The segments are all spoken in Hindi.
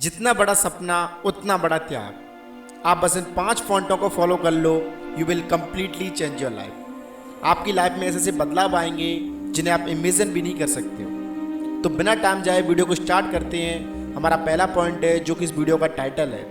जितना बड़ा सपना उतना बड़ा त्याग। आप बस इन 5 फॉन्टों को फॉलो कर लो, you will completely change your life. आपकी लाइफ में ऐसे ऐसे बदलाव आएंगे जिन्हें आप इमेजिन भी नहीं कर सकते हो। तो बिना टाइम जाए वीडियो को स्टार्ट करते हैं। हमारा पहला पॉइंट है जो कि इस वीडियो का टाइटल है,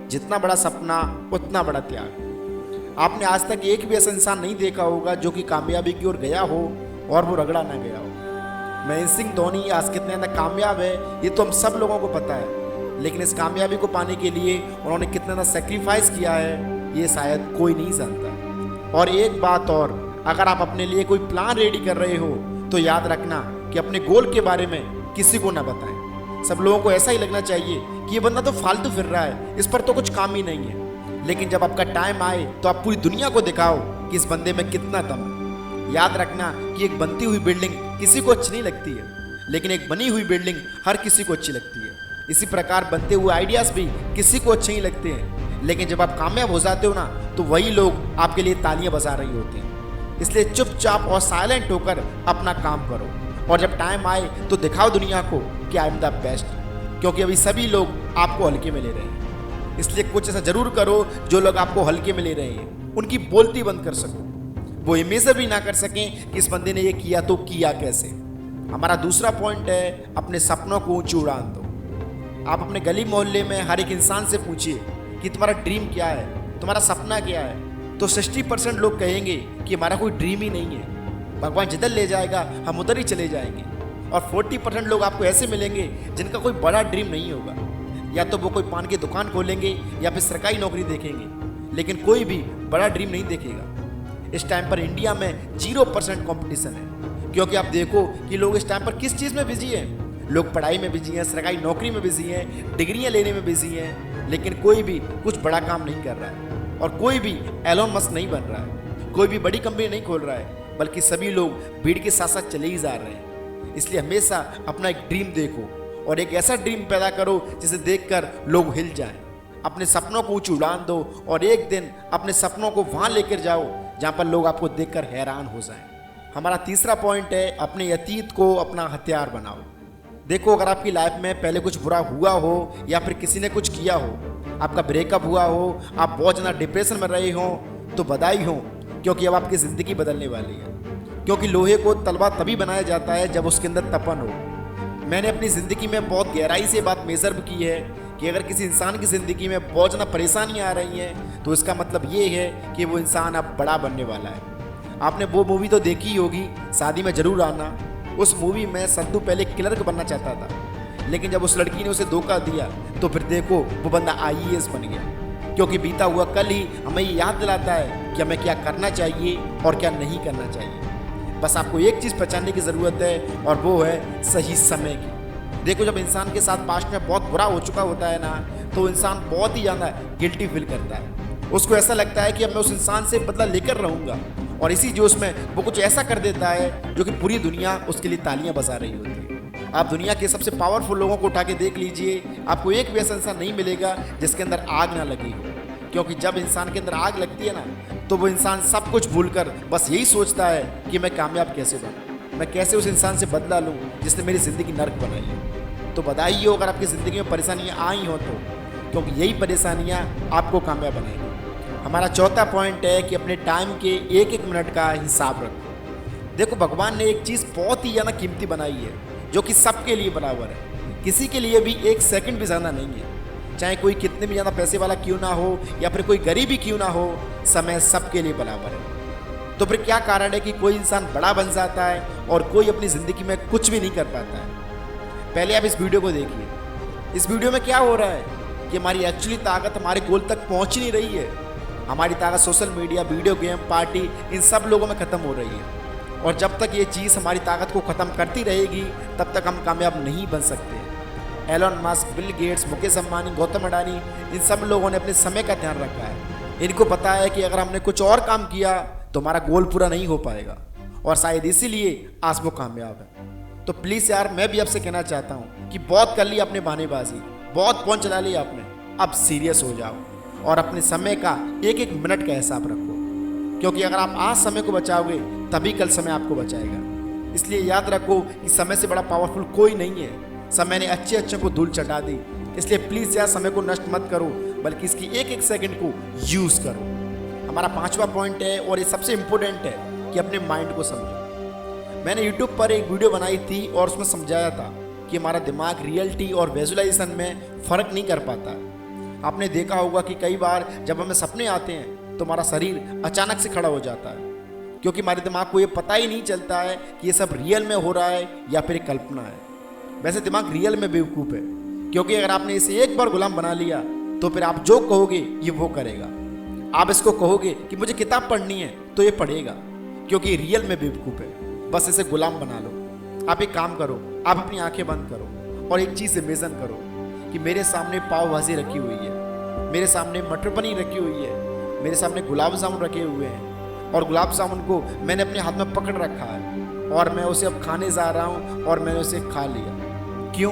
जितना बड़ा सपना उतना बड़ा त्याग। आपने आज तक एक भी ऐसा इंसान नहीं देखा होगा जो कि कामयाबी की ओर गया हो और वो रगड़ा ना गया हो। महेंद्र सिंह धोनी आज कितने ज़्यादा कामयाब है ये तो हम सब लोगों को पता है, लेकिन इस कामयाबी को पाने के लिए उन्होंने कितना ज़्यादा सेक्रीफाइस किया है ये शायद कोई नहीं जानता। और एक बात और, अगर आप अपने लिए कोई प्लान रेडी कर रहे हो तो याद रखना कि अपने गोल के बारे में किसी को ना बताएं। सब लोगों को ऐसा ही लगना चाहिए कि ये बंदा तो फालतू फिर रहा है, इस पर तो कुछ काम ही नहीं है। लेकिन जब आपका टाइम आए तो आप पूरी दुनिया को दिखाओ कि इस बंदे में कितना दम है। याद रखना कि एक बनती हुई बिल्डिंग किसी को अच्छी नहीं लगती है, लेकिन एक बनी हुई बिल्डिंग हर किसी को अच्छी लगती है। इसी प्रकार बनते हुए आइडियाज़ भी किसी को अच्छे नहीं लगते हैं, लेकिन जब आप कामयाब हो जाते हो ना तो वही लोग आपके लिए तालियां बजा रही होती हैं। इसलिए चुपचाप और साइलेंट होकर अपना काम करो, और जब टाइम आए तो दिखाओ दुनिया को कि आई एम द बेस्ट, क्योंकि अभी सभी लोग आपको हल्के में ले रहे हैं। इसलिए कुछ ऐसा जरूर करो जो लोग आपको हल्के में ले रहे हैं उनकी बोलती बंद कर सको, वो इमेजर भी ना कर सकें कि इस बंदे ने ये किया तो किया कैसे। हमारा दूसरा पॉइंट है, अपने सपनों को ऊंची उड़ान दो। आप अपने गली मोहल्ले में हर एक इंसान से पूछिए कि तुम्हारा ड्रीम क्या है, तुम्हारा सपना क्या है, तो 60% लोग कहेंगे कि हमारा कोई ड्रीम ही नहीं है, भगवान जिधर ले जाएगा हम उधर ही चले जाएंगे। और 40% लोग आपको ऐसे मिलेंगे जिनका कोई बड़ा ड्रीम नहीं होगा, या तो वो कोई पान की दुकान खोलेंगे या फिर सरकारी नौकरी देखेंगे, लेकिन कोई भी बड़ा ड्रीम नहीं देखेगा। इस टाइम पर इंडिया में 0% कॉम्पिटिशन है, क्योंकि आप देखो कि लोग इस टाइम पर किस चीज़ में बिजी हैं। लोग पढ़ाई में बिजी हैं, सरकारी नौकरी में बिजी हैं, डिग्रियां लेने में बिजी हैं, लेकिन कोई भी कुछ बड़ा काम नहीं कर रहा है। और कोई भी एलोन मस्क नहीं बन रहा है, कोई भी बड़ी कंपनी नहीं खोल रहा है, बल्कि सभी लोग भीड़ के साथ साथ चले ही जा रहे हैं। इसलिए हमेशा अपना एक ड्रीम देखो और एक ऐसा ड्रीम पैदा करो जिसे देखकर लोग हिल जाएं। अपने सपनों को ऊंची उड़ान दो और एक दिन अपने सपनों को वहां लेकर जाओ जहां पर लोग आपको देखकर हैरान हो जाएं। हमारा तीसरा पॉइंट है, अपने अतीत को अपना हथियार बनाओ। देखो, अगर आपकी लाइफ में पहले कुछ बुरा हुआ हो या फिर किसी ने कुछ किया हो, आपका ब्रेकअप हुआ हो, आप बहुत ज़्यादा डिप्रेशन में रहे हो, तो बधाई हो, क्योंकि अब आपकी ज़िंदगी बदलने वाली है। क्योंकि लोहे को तलवार तभी बनाया जाता है जब उसके अंदर तपन हो। मैंने अपनी ज़िंदगी में बहुत गहराई से बात मेजर भी की है कि अगर किसी इंसान की ज़िंदगी में बहुत ज़्यादा परेशानियाँ आ रही हैं तो इसका मतलब ये है कि वो इंसान अब बड़ा बनने वाला है। आपने वो मूवी तो देखी ही होगी, शादी में ज़रूर आना। उस मूवी में सद्दू पहले क्लर्क बनना चाहता था, लेकिन जब उस लड़की ने उसे धोखा दिया तो फिर देखो वो बंदा IAS बन गया। क्योंकि बीता हुआ कल ही हमें ये याद दिलाता है कि हमें क्या करना चाहिए और क्या नहीं करना चाहिए। बस आपको एक चीज़ पहचानने की ज़रूरत है, और वो है सही समय की। देखो, जब इंसान के साथ पास्ट में बहुत बुरा हो चुका होता है ना, तो इंसान बहुत ही ज़्यादा गिल्टी फील करता है। उसको ऐसा लगता है कि अब मैं उस इंसान से बदला लेकर रहूँगा, और इसी जोश में वो कुछ ऐसा कर देता है जो कि पूरी दुनिया उसके लिए तालियां बजा रही होती है। आप दुनिया के सबसे पावरफुल लोगों को उठा के देख लीजिए, आपको एक भी ऐसा इंसान नहीं मिलेगा जिसके अंदर आग ना लगी हो। क्योंकि जब इंसान के अंदर आग लगती है ना, तो वो इंसान सब कुछ भूलकर बस यही सोचता है कि मैं कामयाब कैसे बनूं, मैं कैसे उस इंसान से बदला लूं जिसने मेरी ज़िंदगी नर्क बनाई है। तो बधाई हो अगर आपकी ज़िंदगी में परेशानियाँ आई हो तो, क्योंकि यही परेशानियाँ आपको कामयाब बनाएंगी। हमारा चौथा पॉइंट है कि अपने टाइम के एक एक मिनट का हिसाब रखो। देखो, भगवान ने एक चीज़ बहुत ही ज़्यादा कीमती बनाई है जो कि सबके लिए बराबर है, किसी के लिए भी एक सेकंड भी ज़्यादा नहीं है। चाहे कोई कितने भी ज़्यादा पैसे वाला क्यों ना हो या फिर कोई गरीब ही क्यों ना हो, समय सबके लिए बराबर है। तो फिर क्या कारण है कि कोई इंसान बड़ा बन जाता है और कोई अपनी ज़िंदगी में कुछ भी नहीं कर पाता है? पहले आप इस वीडियो को देखिए। इस वीडियो में क्या हो रहा है कि हमारी एक्चुअली ताकत हमारे गोल तक पहुँच नहीं रही है। हमारी ताकत social media, video game, party, इन सब लोगों में ख़त्म हो रही है। और जब तक ये चीज़ हमारी ताकत को ख़त्म करती रहेगी तब तक हम कामयाब नहीं बन सकते। Elon Musk, Bill Gates, Mukesh Ambani, Gautam Adani, इन सब लोगों ने अपने समय का ध्यान रखा है। इनको पता है कि अगर हमने कुछ और काम किया तो हमारा गोल पूरा नहीं हो पाएगा, और शायद इसीलिए आज वो कामयाब है। तो प्लीज़ यार, मैं भी आपसे कहना चाहता हूँ कि बहुत कर लिया आपने बहानेबाजी, बहुत फोन चला लिया आपने, अब सीरियस हो जाओ और अपने समय का एक एक मिनट का हिसाब रखो। क्योंकि अगर आप आज समय को बचाओगे तभी कल समय आपको बचाएगा। इसलिए याद रखो कि समय से बड़ा पावरफुल कोई नहीं है। समय ने अच्छे अच्छे को धूल चटा दी। इसलिए प्लीज़ यार समय को नष्ट मत करो, बल्कि इसकी एक एक सेकंड को यूज़ करो। हमारा 5वां पॉइंट है और ये सबसे इम्पोर्टेंट है कि अपने माइंड को समझो। मैंने यूट्यूब पर एक वीडियो बनाई थी और उसमें समझाया था कि हमारा दिमाग रियलिटी और विजुअलाइजेशन में फ़र्क नहीं कर पाता। आपने देखा होगा कि कई बार जब हमें सपने आते हैं तो हमारा शरीर अचानक से खड़ा हो जाता है, क्योंकि हमारे दिमाग को ये पता ही नहीं चलता है कि ये सब रियल में हो रहा है या फिर कल्पना है। वैसे दिमाग रियल में बेवकूफ़ है, क्योंकि अगर आपने इसे एक बार गुलाम बना लिया तो फिर आप जो कहोगे ये वो करेगा। आप इसको कहोगे कि मुझे किताब पढ़नी है तो ये पढ़ेगा, क्योंकि ये रियल में बेवकूफ़ है। बस इसे गुलाम बना लो। आप एक काम करो, आप अपनी आंखें बंद करो और एक चीज़ इमेजिन करो कि मेरे सामने पाव भाजी रखी हुई है, मेरे सामने मटर पनीर रखी हुई है, मेरे सामने गुलाब जामुन रखे हुए हैं और गुलाब जामुन को मैंने अपने हाथ में पकड़ रखा है और मैं उसे अब खाने जा रहा हूँ और मैंने उसे खा लिया। क्यों?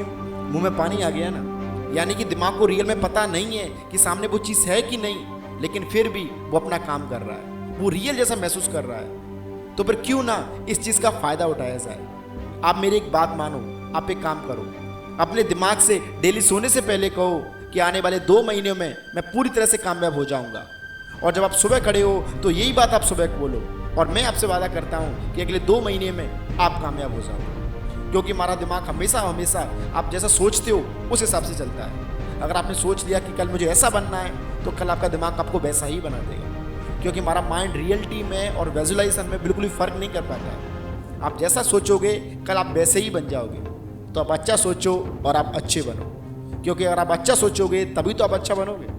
मुंह में पानी आ गया ना। यानी कि दिमाग को रियल में पता नहीं है कि सामने वो चीज़ है कि नहीं, लेकिन फिर भी वो अपना काम कर रहा है, वो रियल जैसा महसूस कर रहा है। तो फिर क्यों ना इस चीज़ का फ़ायदा उठाया जाए। आप मेरी एक बात मानो, आप एक काम करो, अपने दिमाग से डेली सोने से पहले कहो कि आने वाले 2 महीनों में मैं पूरी तरह से कामयाब हो जाऊंगा। और जब आप सुबह खड़े हो तो यही बात आप सुबह बोलो और मैं आपसे वादा करता हूँ कि अगले 2 महीने में आप कामयाब हो जाओगे। क्योंकि हमारा दिमाग हमेशा हमेशा आप जैसा सोचते हो उस हिसाब से चलता है। अगर आपने सोच लिया कि कल मुझे ऐसा बनना है तो कल आपका दिमाग आपको वैसा ही बना देगा, क्योंकि हमारा माइंड रियलिटी में और विजुअलाइजेशन में बिल्कुल भी फ़र्क नहीं कर पाता है। आप जैसा सोचोगे कल आप वैसे ही बन जाओगे। तो आप अच्छा सोचो और आप अच्छे बनो, क्योंकि अगर आप अच्छा सोचोगे तभी तो आप अच्छा बनोगे।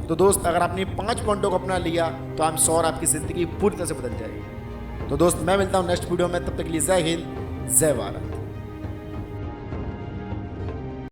तो दोस्त, अगर आपने 5 पॉइंटों को अपना लिया तो आई एम श्योर आपकी ज़िंदगी पूरी तरह से बदल जाएगी। तो दोस्त, मैं मिलता हूँ नेक्स्ट वीडियो में, तब तक के लिए जय हिंद, जय भारत।